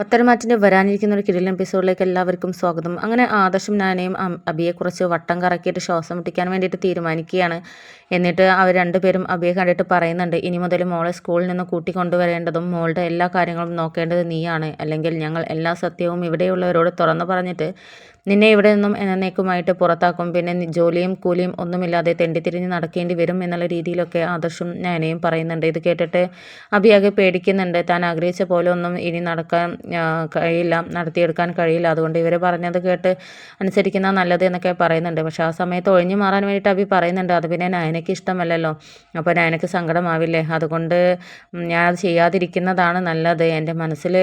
പത്തരമാറ്റിൻ്റെ വരാനിരിക്കുന്ന ഒരു കിടിലൻ എപ്പിസോഡിലേക്ക് എല്ലാവർക്കും സ്വാഗതം. അങ്ങനെ ആദർശും നാനയും അബിയെക്കുറിച്ച് വട്ടം കറക്കിയിട്ട് ശ്വാസം മുട്ടിക്കാൻ വേണ്ടിയിട്ട് തീരുമാനിക്കുകയാണ്. എന്നിട്ട് അവർ രണ്ടുപേരും അബിയെ കണ്ടിട്ട് പറയുന്നുണ്ട്, ഇനി മുതൽ മോളെ സ്കൂളിൽ നിന്ന് കൂട്ടിക്കൊണ്ടുവരേണ്ടതും മോളുടെ എല്ലാ കാര്യങ്ങളും നോക്കേണ്ടത് നീയാണ്. അല്ലെങ്കിൽ ഞങ്ങൾ എല്ലാ സത്യവും ഇവിടെയുള്ളവരോട് തുറന്നു പറഞ്ഞിട്ട് നിന്നെ ഇവിടെ നിന്നും എന്നേക്കുമായിട്ട് പുറത്താക്കും. പിന്നെ ജോലിയും കൂലിയും ഒന്നുമില്ലാതെ തെണ്ടിത്തിരിഞ്ഞ് നടക്കേണ്ടി വരും എന്നുള്ള രീതിയിലൊക്കെ ആദർശും നാനയും പറയുന്നുണ്ട്. ഇത് കേട്ടിട്ട് അബിയാകെ പേടിക്കുന്നുണ്ട്. താൻ ആഗ്രഹിച്ച പോലെ ഒന്നും ഇനി നടക്കാൻ കഴിയില്ല, നടത്തിയെടുക്കാൻ കഴിയില്ല. അതുകൊണ്ട് ഇവർ പറഞ്ഞത് കേട്ട് അനുസരിക്കുന്ന നല്ലത് എന്നൊക്കെ പറയുന്നുണ്ട്. പക്ഷേ ആ സമയത്ത് ഒഴിഞ്ഞു മാറാൻ വേണ്ടിയിട്ട് അബി പറയുന്നുണ്ട്, അത് പിന്നെ നയനയ്ക്ക് ഇഷ്ടമല്ലല്ലോ, അപ്പോൾ നയനയ്ക്ക് സങ്കടമാവില്ലേ, അതുകൊണ്ട് ഞാൻ അത് ചെയ്യാതിരിക്കുന്നതാണ് നല്ലത്. എൻ്റെ മനസ്സിൽ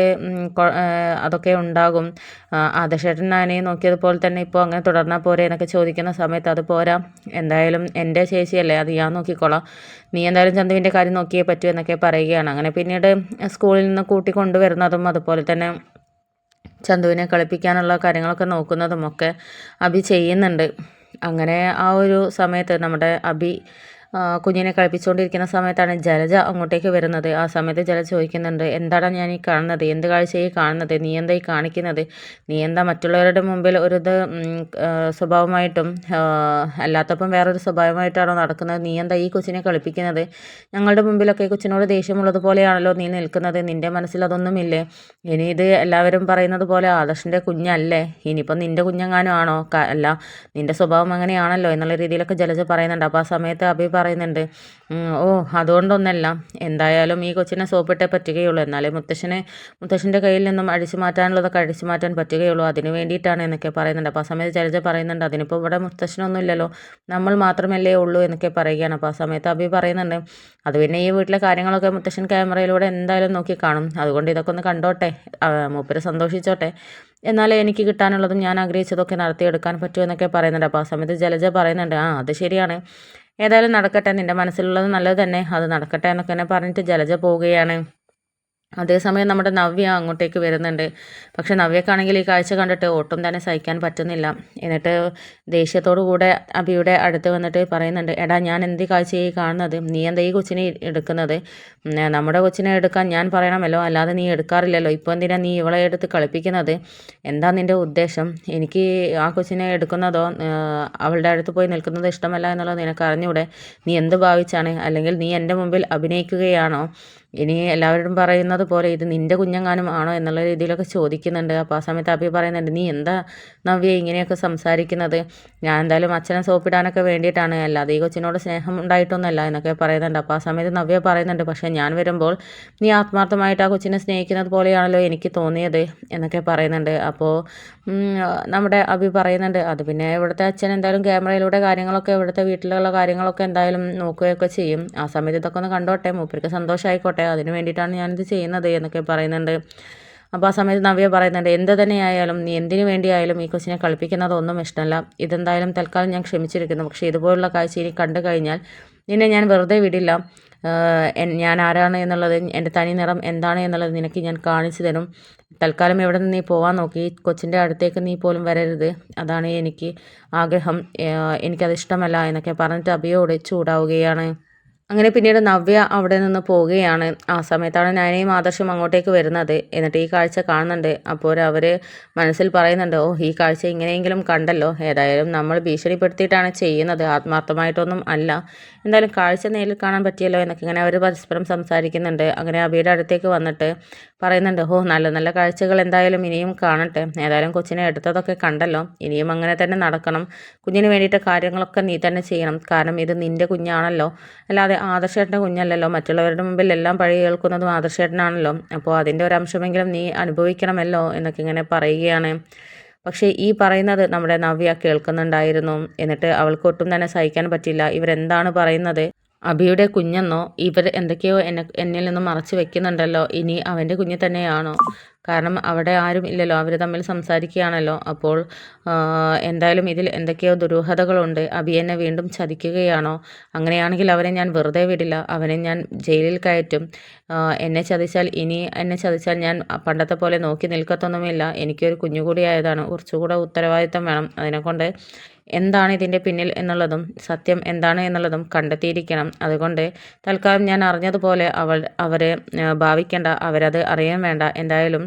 അതൊക്കെ ഉണ്ടാകും. ആദർശേട്ടൻ നയനയെ നോക്കിയതുപോലെ തന്നെ ഇപ്പോൾ അങ്ങനെ തുടർന്നാൽ പോരെ എന്നൊക്കെ ചോദിക്കുന്ന സമയത്ത് അത് പോരാ, എന്തായാലും എൻ്റെ ചേച്ചിയല്ലേ, അത് ഞാൻ നോക്കിക്കോളാം, നീ എന്തായാലും ചന്തുവിൻ്റെ കാര്യം നോക്കിയേ പറ്റൂ എന്നൊക്കെ പറയുകയാണ്. അങ്ങനെ പിന്നീട് സ്കൂളിൽ നിന്ന് കൂട്ടിക്കൊണ്ടുവരുന്നതും അതുപോലെ തന്നെ ചന്തുവിനെ കളിപ്പിക്കാനുള്ള കാര്യങ്ങളൊക്കെ നോക്കുന്നതും ഒക്കെ അബി ചെയ്യുന്നുണ്ട്. അങ്ങനെ ആ ഒരു സമയത്ത് നമ്മുടെ അബി കുഞ്ഞിനെ കളിപ്പിച്ചുകൊണ്ടിരിക്കുന്ന സമയത്താണ് ജലജ അങ്ങോട്ടേക്ക് വരുന്നത്. ആ സമയത്ത് ജലജ ചോദിക്കുന്നുണ്ട്, എന്താണ് ഞാൻ ഈ കാണുന്നത്, എന്ത് കാഴ്ചയായി കാണുന്നത്, നീ എന്താ ഈ കാണിക്കുന്നത്, നീ എന്താ മറ്റുള്ളവരുടെ മുമ്പിൽ ഒരിത് സ്വഭാവമായിട്ടും അല്ലാത്തപ്പം വേറൊരു സ്വഭാവമായിട്ടാണോ നടക്കുന്നത്, നീ എന്താ ഈ കൊച്ചിനെ കളിപ്പിക്കുന്നത്, ഞങ്ങളുടെ മുമ്പിലൊക്കെ കൊച്ചിനോട് ദേഷ്യമുള്ളത് പോലെയാണല്ലോ നീ നിൽക്കുന്നത്, നിൻ്റെ മനസ്സിൽ അതൊന്നുമില്ലേ, ഇനി ഇത് എല്ലാവരും പറയുന്നത് പോലെ ആദർശിൻ്റെ കുഞ്ഞല്ലേ, ഇനിയിപ്പം നിൻ്റെ കുഞ്ഞെങ്ങാനും ആണോ, അല്ല നിൻ്റെ സ്വഭാവം അങ്ങനെയാണല്ലോ എന്നുള്ള രീതിയിലൊക്കെ ജലജ പറയുന്നുണ്ട്. അപ്പോൾ ആ സമയത്ത് അബി പറയുന്നുണ്ട്, ഓ അതുകൊണ്ടൊന്നല്ല, എന്തായാലും ഈ കൊച്ചിനെ സോപ്പിട്ടേ പറ്റുകയുള്ളൂ, എന്നാലേ മുത്തശ്ശൻ്റെ കയ്യിൽ നിന്നും അടിച്ചു മാറ്റാനുള്ളതൊക്കെ അടിച്ചു മാറ്റാൻ പറ്റുകയുള്ളൂ, അതിന് വേണ്ടിയിട്ടാണ് എന്നൊക്കെ പറയുന്നുണ്ട്. അപ്പോൾ ആ സമയത്ത് ജലജ പറയുന്നുണ്ട്, അതിനിപ്പോൾ ഇവിടെ മുത്തശ്ശനൊന്നും ഇല്ലല്ലോ, നമ്മൾ മാത്രമല്ലേ ഉള്ളൂ എന്നൊക്കെ പറയുകയാണ്. അപ്പോൾ ആ സമയത്ത് അബി പറയുന്നുണ്ട്, അത് പിന്നെ ഈ വീട്ടിലെ കാര്യങ്ങളൊക്കെ മുത്തശ്ശൻ ക്യാമറയിലൂടെ എന്തായാലും നോക്കി കാണും, അതുകൊണ്ട് ഇതൊക്കെ ഒന്ന് കണ്ടോട്ടെ, മൂപ്പര് സന്തോഷിച്ചോട്ടെ, എന്നാലേ എനിക്ക് കിട്ടാനുള്ളതും ഞാൻ ആഗ്രഹിച്ചതൊക്കെ നടത്തിയെടുക്കാൻ പറ്റൂ എന്നൊക്കെ പറയുന്നുണ്ട്. അപ്പോൾ ആ സമയത്ത് ജലജ പറയുന്നുണ്ട്, അത് ശരിയാണ്, ഏതായാലും നടക്കട്ടെ, നിൻ്റെ മനസ്സിലുള്ളത് നല്ലത് തന്നെ, അത് നടക്കട്ടെ എന്നൊക്കെ തന്നെ പറഞ്ഞിട്ട് ജലജ പോവുകയാണ്. അതേസമയം നമ്മുടെ നവ്യ അങ്ങോട്ടേക്ക് വരുന്നുണ്ട്. പക്ഷെ നവ്യക്കാണെങ്കിൽ ഈ കാഴ്ച കണ്ടിട്ട് ഒട്ടും തന്നെ സഹിക്കാൻ പറ്റുന്നില്ല. എന്നിട്ട് ദേഷ്യത്തോടു കൂടെ അബിയുടെ അടുത്ത് വന്നിട്ട് പറയുന്നുണ്ട്, എടാ ഞാൻ എന്ത് കാഴ്ചയായി കാണുന്നത്, നീ എന്താ ഈ കൊച്ചിനെ എടുക്കുന്നത്, നമ്മുടെ കൊച്ചിനെ എടുക്കാൻ ഞാൻ പറയണമല്ലോ, അല്ലാതെ നീ എടുക്കാറില്ലല്ലോ, ഇപ്പോൾ എന്തിനാ നീ ഇവളെ എടുത്ത് കളിപ്പിക്കുന്നത്, എന്താ നിൻ്റെ ഉദ്ദേശം, എനിക്ക് ആ കൊച്ചിനെ എടുക്കുന്നതോ അവളുടെ അടുത്ത് പോയി നിൽക്കുന്നത് ഇഷ്ടമല്ല എന്നുള്ളത് നിനക്ക് അറിഞ്ഞൂടെ, നീ എന്ത് ഭാവിച്ചാണ്, അല്ലെങ്കിൽ നീ എൻ്റെ മുമ്പിൽ അഭിനയിക്കുകയാണോ, ഇനി എല്ലാവരും പറയുന്നത് പോലെ ഇത് നിൻ്റെ കുഞ്ഞെങ്ങാനും ആണോ എന്നുള്ള രീതിയിലൊക്കെ ചോദിക്കുന്നുണ്ട്. അപ്പോൾ ആ സമയത്ത് അബി പറയുന്നുണ്ട്, നീ എന്താ നവ്യ ഇങ്ങനെയൊക്കെ സംസാരിക്കുന്നത്, ഞാൻ എന്തായാലും അച്ഛനെ സോപ്പിടാനൊക്കെ വേണ്ടിയിട്ടാണ്, അല്ലാതെ ഈ കൊച്ചിനോട് സ്നേഹം ഉണ്ടായിട്ടൊന്നുമല്ല എന്നൊക്കെ പറയുന്നുണ്ട്. അപ്പോൾ ആ സമയത്ത് നവ്യ പറയുന്നുണ്ട്, പക്ഷേ ഞാൻ വരുമ്പോൾ നീ ആത്മാർത്ഥമായിട്ട് ആ കൊച്ചിനെ സ്നേഹിക്കുന്നത് പോലെയാണല്ലോ എനിക്ക് തോന്നിയത് എന്നൊക്കെ പറയുന്നുണ്ട്. അപ്പോൾ നമ്മുടെ അബി പറയുന്നുണ്ട്, അത് പിന്നെ ഇവിടുത്തെ അച്ഛൻ എന്തായാലും ക്യാമറയിലൂടെ കാര്യങ്ങളൊക്കെ ഇവിടുത്തെ വീട്ടിലുള്ള കാര്യങ്ങളൊക്കെ എന്തായാലും നോക്കുകയൊക്കെ ചെയ്യും, ആ സമയത്ത് ഇതൊക്കെ ഒന്ന് കണ്ടോട്ടെ, മൂപ്പർക്ക് സന്തോഷമായിക്കോട്ടെ, അതിന് വേണ്ടിയിട്ടാണ് ഞാനിത് ചെയ്യുന്നത് എന്നൊക്കെ പറയുന്നുണ്ട്. അപ്പോൾ ആ സമയത്ത് നവ്യ പറയുന്നുണ്ട്, എന്ത് തന്നെയായാലും നീ എന്തിനു വേണ്ടിയായാലും ഈ കൊച്ചിനെ കളിപ്പിക്കുന്നതൊന്നും ഇഷ്ടമല്ല, ഇതെന്തായാലും തൽക്കാലം ഞാൻ ക്ഷമിച്ചിരിക്കുന്നു, പക്ഷേ ഇതുപോലുള്ള കാഴ്ച ഇനി കണ്ടു കഴിഞ്ഞാൽ നിന്നെ ഞാൻ വെറുതെ വിടില്ല, ഞാൻ ആരാണ് എന്നുള്ളത്, എൻ്റെ തനി നിറം എന്താണ് എന്നുള്ളത് നിനക്ക് ഞാൻ കാണിച്ചു തരും, തൽക്കാലം ഇവിടെ നിന്ന് നീ പോകാൻ നോക്കി, കൊച്ചിൻ്റെ അടുത്തേക്ക് നീ പോലും വരരുത്, അതാണ് എനിക്ക് ആഗ്രഹം, എനിക്കത് ഇഷ്ടമല്ല എന്നൊക്കെ പറഞ്ഞിട്ട് അബിയോട് ചൂടാവുകയാണ്. അങ്ങനെ പിന്നീട് നവ്യ അവിടെ നിന്ന് പോവുകയാണ്. ആ സമയത്താണ് നയനയും ആദർശം അങ്ങോട്ടേക്ക് വരുന്നത്. എന്നിട്ട് ഈ കാഴ്ച കാണുന്നുണ്ട്. അപ്പോൾ അവർ മനസ്സിൽ പറയുന്നുണ്ട്, ഓ ഈ കാഴ്ച ഇങ്ങനെയെങ്കിലും കണ്ടല്ലോ, ഏതായാലും നമ്മൾ ഭീഷണിപ്പെടുത്തിയിട്ടാണ് ചെയ്യുന്നത്, ആത്മാർത്ഥമായിട്ടൊന്നും അല്ല, എന്തായാലും കാഴ്ച നേരിൽ കാണാൻ പറ്റിയല്ലോ എന്നൊക്കെ ഇങ്ങനെ അവർ പരസ്പരം സംസാരിക്കുന്നുണ്ട്. അങ്ങനെ അബിയുടെ അടുത്തേക്ക് വന്നിട്ട് പറയുന്നുണ്ട്, ഓ നല്ല നല്ല കാഴ്ചകൾ എന്തായാലും ഇനിയും കാണട്ടെ, ഏതായാലും കൊച്ചിനെ എടുത്തതൊക്കെ കണ്ടല്ലോ, ഇനിയും അങ്ങനെ തന്നെ നടക്കണം, കുഞ്ഞിന് വേണ്ടിയിട്ട് കാര്യങ്ങളൊക്കെ നീ തന്നെ ചെയ്യണം, കാരണം ഇത് നിൻ്റെ കുഞ്ഞാണല്ലോ, അല്ലാതെ ആദർശേട്ടൻ്റെ കുഞ്ഞല്ലല്ലോ, മറ്റുള്ളവരുടെ മുമ്പിൽ എല്ലാം പഴി കേൾക്കുന്നതും ആദർശേട്ടനാണല്ലോ, അപ്പോൾ അതിൻ്റെ ഒരു അംശമെങ്കിലും നീ അനുഭവിക്കണമല്ലോ എന്നൊക്കെ ഇങ്ങനെ പറയുകയാണ്. പക്ഷേ ഈ പറയുന്നത് നമ്മുടെ നവ്യ കേൾക്കുന്നുണ്ടായിരുന്നു. എന്നിട്ട് അവൾക്ക് ഒട്ടും തന്നെ സഹിക്കാൻ പറ്റില്ല, ഇവരെന്താണ് പറയുന്നത്, അഭിയുടെ കുഞ്ഞെന്നോ, ഇവർ എന്തൊക്കെയോ എന്നിൽ നിന്നും മറച്ചു വെക്കുന്നുണ്ടല്ലോ, ഇനി അവൻ്റെ കുഞ്ഞ് തന്നെയാണോ, കാരണം അവിടെ ആരും ഇല്ലല്ലോ, അവർ തമ്മിൽ സംസാരിക്കുകയാണല്ലോ, അപ്പോൾ എന്തായാലും ഇതിൽ എന്തൊക്കെയോ ദുരൂഹതകളുണ്ട്, അബി എന്നെ വീണ്ടും ചതിക്കുകയാണോ, അങ്ങനെയാണെങ്കിൽ അവനെ ഞാൻ വെറുതെ വിടില്ല, അവനെ ഞാൻ ജയിലിൽ കയറ്റും, എന്നെ ചതിച്ചാൽ ഞാൻ പണ്ടത്തെ പോലെ നോക്കി നിൽക്കത്തൊന്നുമില്ല, എനിക്കൊരു കുഞ്ഞുകൂടിയായതാണ്, കുറച്ചുകൂടെ ഉത്തരവാദിത്തം വേണം, അതിനെക്കൊണ്ട് എന്താണ് ഇതിൻ്റെ പിന്നിൽ എന്നുള്ളതും സത്യം എന്താണ് എന്നുള്ളതും കണ്ടെത്തിയിരിക്കണം. അതുകൊണ്ട് തൽക്കാലം ഞാൻ അറിഞ്ഞതുപോലെ അവരെ ഭാവിക്കേണ്ട, അവരത് അറിയാൻ വേണ്ട. എന്തായാലും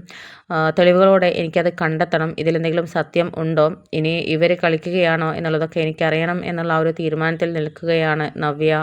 തെളിവുകളോടെ എനിക്കത് കണ്ടെത്തണം. ഇതിലെന്തെങ്കിലും സത്യം ഉണ്ടോ, ഇനി ഇവർ കളിക്കുകയാണോ എന്നുള്ളതൊക്കെ എനിക്കറിയണം എന്നുള്ള ആ ഒരു തീരുമാനത്തിൽ നിൽക്കുകയാണ് നവ്യ.